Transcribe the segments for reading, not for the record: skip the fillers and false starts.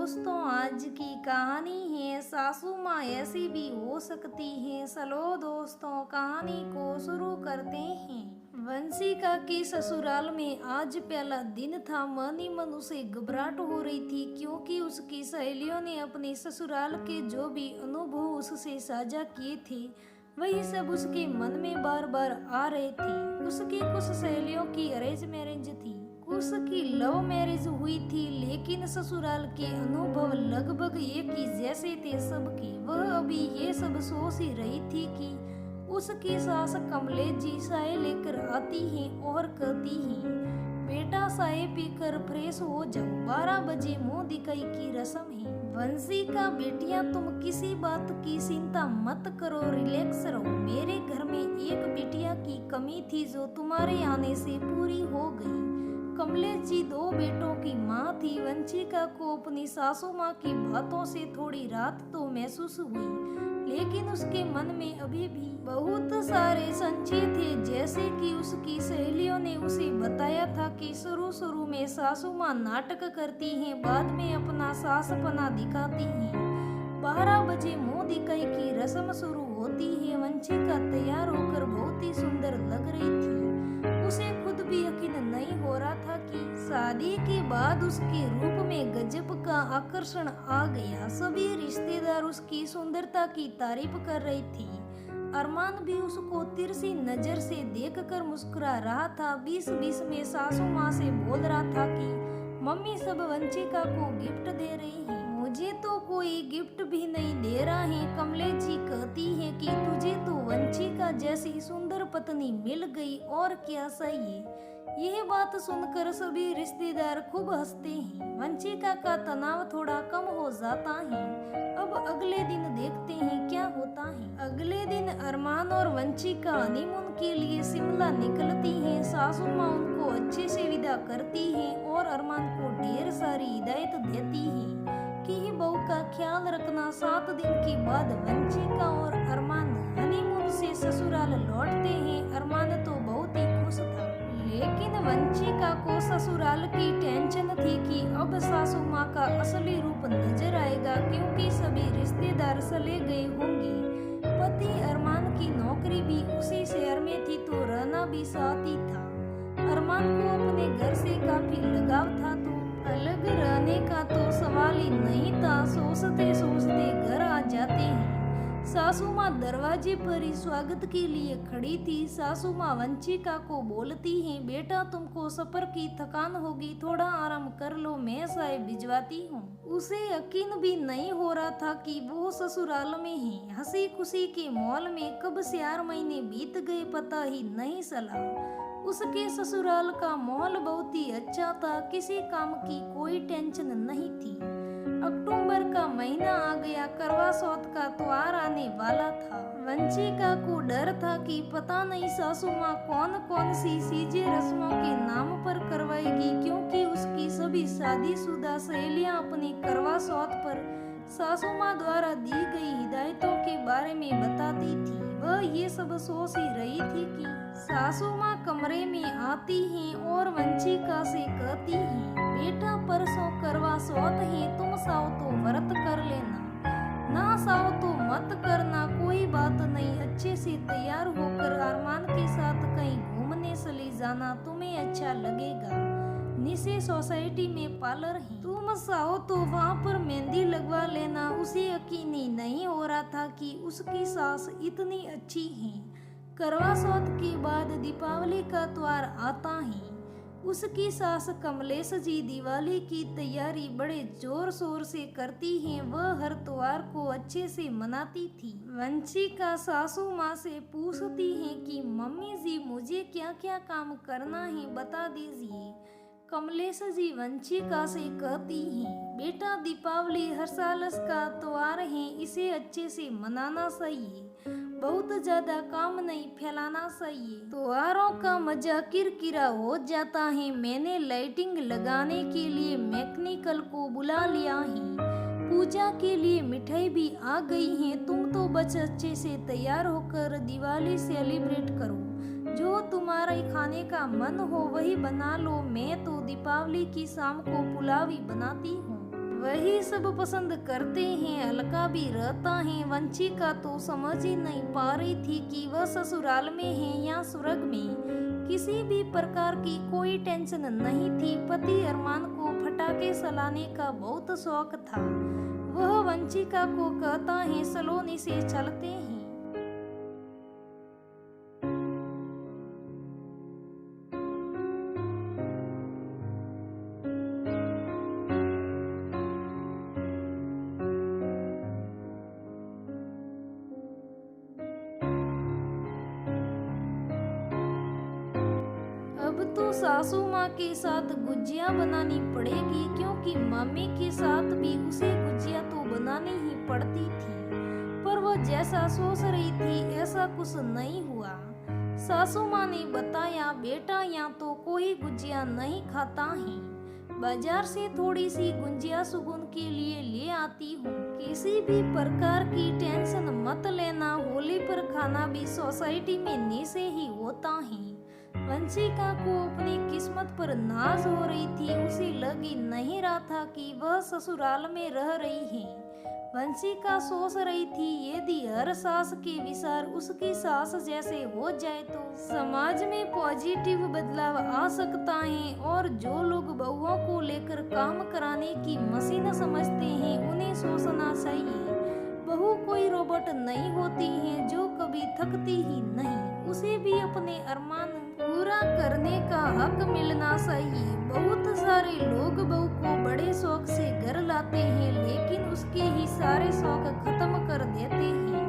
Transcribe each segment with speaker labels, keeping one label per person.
Speaker 1: दोस्तों, आज की कहानी है सासू माँ ऐसी भी हो सकती है। चलो दोस्तों, कहानी को शुरू करते हैं। वंशिका के ससुराल में आज पहला दिन था। मन ही मन उसे घबराहट हो रही थी, क्योंकि उसकी सहेलियों ने अपने ससुराल के जो भी अनुभव उससे साझा किए थे, वही सब उसके मन में बार बार आ रहे थे। उसकी कुछ सहेलियों की अरेंज मैरिज थी, उसकी लव मैरिज हुई थी, लेकिन ससुराल के अनुभव लगभग एक ही जैसे थे सबके। वह अभी ये सब सोच ही रही थी कि उसकी सास कमलेश जी चाय लेकर आती हैं और कहती हैं, बेटा चाय पीकर फ्रेश हो जाओ, 12 बजे मुंह दिखाई की रस्म है। वंशिका बेटियां, तुम किसी बात की चिंता मत करो, रिलैक्स रहो। मेरे घर में एक बिटिया की कमी थी जो तुम्हारे आने से पूरी हो गई। कमलेश जी 2 बेटों की माँ थी। वंशिका को अपनी सासू माँ की बातों से थोड़ी राहत तो महसूस हुई, लेकिन उसके मन में अभी भी बहुत सारे संशय थे। जैसे कि उसकी सहेलियों ने उसे बताया था कि शुरू में सासू माँ नाटक करती हैं, बाद में अपना सासपना दिखाती हैं। 12 बजे मुंह दिखाई की रस्म शुरू होती है। वंशिका तैयार होकर बहुत ही सुंदर लग रही थी। उसे खुद भी यकीन नहीं हो रहा था कि शादी के बाद उसके रूप में गजब का आकर्षण आ गया। सभी रिश्तेदार उसकी सुंदरता की तारीफ कर रही थी। अरमान भी उसको तिरछी नजर से देखकर मुस्कुरा रहा था। बीच में सासू माँ से बोल रहा था कि मम्मी सब वंशिका को गिफ्ट दे रही है, मुझे तो कोई गिफ्ट भी नहीं दे रहा है। कमलेश जी कहती है कि तुझे तो वंशिका जैसी सुंदर पत्नी मिल गई, और क्या चाहिए। यह बात सुनकर सभी रिश्तेदार खूब हंसते हैं। वंशिका का तनाव थोड़ा कम हो जाता है। अब अगले दिन देखते हैं क्या होता है। अगले दिन अरमान और वंशिका हनीमून के लिए शिमला निकलती हैं। सासू माँ उनको अच्छे से विदा करती है और अरमान को ढेर सारी हिदायत देती है कि बहू का ख्याल रखना। 7 दिन के बाद वंशिका और अरमान हनीमून से ससुराल लौटते हैं। अरमान तो बहुत ही खुश था, लेकिन वंशिका को ससुराल की टेंशन थी कि अब सासू माँ का असली रूप नजर आएगा, क्योंकि सभी रिश्तेदार चले गए होंगे। पति अरमान की नौकरी भी उसी शहर में थी, तो रहना भी साथ ही था। अरमान को अपने घर से काफी लगाव था, तो अलग रहने का तो सवाल ही नहीं था। सोचते सोचते घर आ जाते हैं। सासू माँ दरवाजे पर ही स्वागत के लिए खड़ी थी। सासू माँ वंशिका को बोलती हैं, बेटा तुमको सफर की थकान होगी, थोड़ा आराम कर लो, मैं चाय भिजवाती हूँ। उसे यकीन भी नहीं हो रहा था कि वो ससुराल में है। हंसी खुशी के माहौल में कब 4 महीने बीत गए पता ही नहीं चला। उसके ससुराल का माहौल बहुत ही अच्छा था, किसी काम की कोई टेंशन नहीं थी। अक्टूबर का महीना आ गया, करवा चौथ का त्योहार आने वाला था। वंशिका को डर था कि पता नहीं सासू माँ कौन कौन सी चीजें रस्मों के नाम पर करवाएगी, क्योंकि उसकी सभी शादीशुदा सहेलियां अपनी करवा चौथ पर सासू माँ द्वारा दी गई हिदायतों के बारे में बताती थी। वह ये सब सोच ही रही थी कि सासू माँ कमरे में आती हैं और वंशिका से कहती हैं, बेटा परसों करवा चौथ है, तुम चाहो तो व्रत कर लेना, ना चाहो तो मत करना, कोई बात नहीं। अच्छे से तैयार होकर अरमान के साथ कहीं घूमने चली जाना, तुम्हें अच्छा लगेगा। निशे सोसाइटी में पार्लर है, तुम चाहो तो वहाँ पर मेहंदी लगवा लेना। उसे यकीन ही नहीं हो रहा था कि उसकी सास इतनी अच्छी है। करवा चौथ के बाद दीपावली का त्योहार आता है। उसकी सास कमलेश जी दिवाली की तैयारी बड़े जोर शोर से करती हैं। वह हर त्योहार को अच्छे से मनाती थी। वंशिका सासू माँ से पूछती हैं कि मम्मी जी मुझे क्या क्या काम करना है, बता दीजिए। कमलेश जी वंशिका से कहती हैं, बेटा दीपावली हर साल का त्योहार है, इसे अच्छे से मनाना चाहिए, बहुत ज्यादा काम नहीं फैलाना चाहिए, त्योहारों का मजा किरकिरा हो जाता है। मैंने लाइटिंग लगाने के लिए मैकेनिकल को बुला लिया है, पूजा के लिए मिठाई भी आ गई है, तुम तो बस अच्छे से तैयार होकर दिवाली सेलिब्रेट करो, जो तुम्हारे खाने का मन हो वही बना लो। मैं तो दीपावली की शाम को पुलाव ही बनाती हूँ। वही सब पसंद करते हैं, हल्का भी रहता है। वंशिका तो समझ ही नहीं पा रही थी कि वह ससुराल में है या स्वर्ग में। किसी भी प्रकार की कोई टेंशन नहीं थी। पति अरमान को पटाखे चलाने का बहुत शौक था। वह वंशिका को कहता है सलोनी से चलते हैं। अब तो सासू माँ के साथ गुजिया बनानी पड़ेगी, क्योंकि मम्मी के साथ भी उसे गुजिया तो बनानी ही पड़ती थी। पर वह जैसा सोच रही थी ऐसा कुछ नहीं हुआ। सासू माँ ने बताया, बेटा यहाँ तो कोई गुजिया नहीं खाता है, बाजार से थोड़ी सी गुजिया सुगुन के लिए ले आती हूँ। किसी भी प्रकार की टेंशन मत लेना, होली पर खाना भी सोसाइटी में नीचे ही होता है। वंशिका को अपनी किस्मत पर नाज हो रही थी। उसे लग ही नहीं रहा था कि वह ससुराल में रह रही है। वंशिका सोच रही थी, यदि हर सास के विचार उसकी सास जैसे हो जाए तो समाज में पॉजिटिव बदलाव आ सकता है। और जो लोग बहुओं को लेकर काम कराने की मशीन समझते हैं, उन्हें सोचना चाहिए, बहू कोई रोबोट नहीं होती है जो कभी थकती ही नहीं। उसे भी अपने अरमान पूरा करने का हक मिलना चाहिए। बहुत सारे लोग बहू को बड़े शौक से घर लाते हैं, लेकिन उसके ही सारे शौक खत्म कर देते हैं।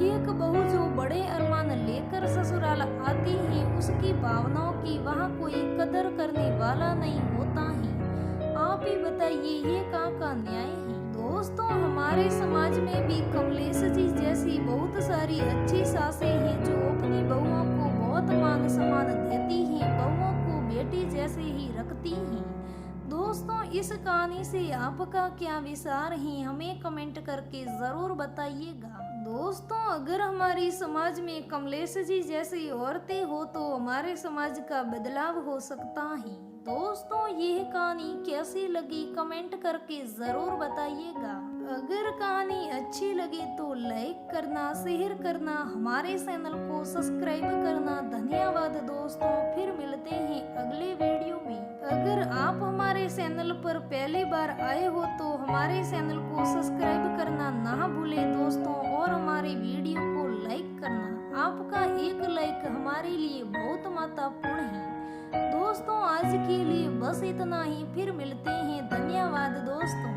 Speaker 1: एक बहू जो बड़े अरमान लेकर ससुराल आती है, उसकी भावनाओं की वहाँ कोई कदर करने वाला नहीं होता है। आप ही बताइए, ये कहाँ का न्याय है? दोस्तों, हमारे समाज में भी कमलेश जी जैसी बहुत सारी अच्छी सासें हैं जो अपनी बहुओं को बहुत मान सम्मान देती हैं, बहुओं को बेटी जैसे ही रखती हैं। दोस्तों, इस कहानी से आपका क्या विचार है, हमें कमेंट करके जरूर बताइएगा। दोस्तों, अगर हमारी समाज में कमलेश जी जैसी औरतें हो तो हमारे समाज का बदलाव हो सकता है। दोस्तों, यह कहानी कैसी लगी कमेंट करके जरूर बताइएगा। अगर कहानी अच्छी लगे तो लाइक करना, शेयर करना, हमारे चैनल को सब्सक्राइब करना। धन्यवाद दोस्तों, फिर मिलते हैं अगले वीडियो में। अगर आप हमारे चैनल पर पहली बार आए हो तो हमारे चैनल को सब्सक्राइब करना ना भूलें दोस्तों, और हमारे वीडियो को लाइक करना। आपका एक लाइक हमारे लिए बहुत महत्वपूर्ण है। दोस्तों, आज के लिए बस इतना ही, फिर मिलते हैं। धन्यवाद दोस्तों।